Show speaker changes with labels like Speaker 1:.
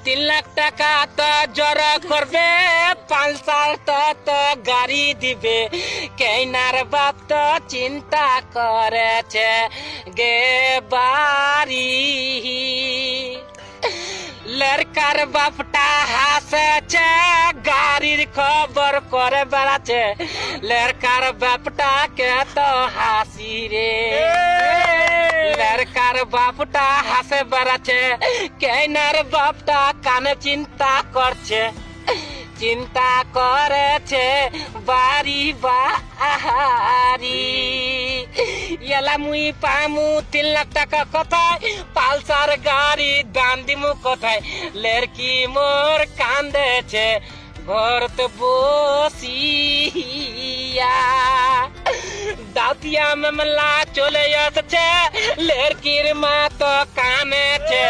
Speaker 1: 3 লাখ টাকা তো জড়ো করবে, 5 সাল তো গাড়ি দিবে। কেনার বাপ তো চিন্তা করেছে গে বাড়ি। লড়কার বাপটা হাসেছে, গাড়ির খবর করে বেড়াচ্ছে। লড়কার বাপটা কে তো হাসি রে, লড়কার বাপটা হাসে বেড়াচ্ছে। কেনার বাপটা কানে চিন্তা করছে, চিন্তা করেছে বাড়ি বাড়ি। এলা মুই পামু 3 লাখ টাকা কোথায়, পালসার গাড়ি দান দিমু কোথায়। লড়কি মোর কান্দেছে ঘরত বসিয়া। দাঁতিয়া মামলা চলে আসছে, লড়কির মা তো কানেছে।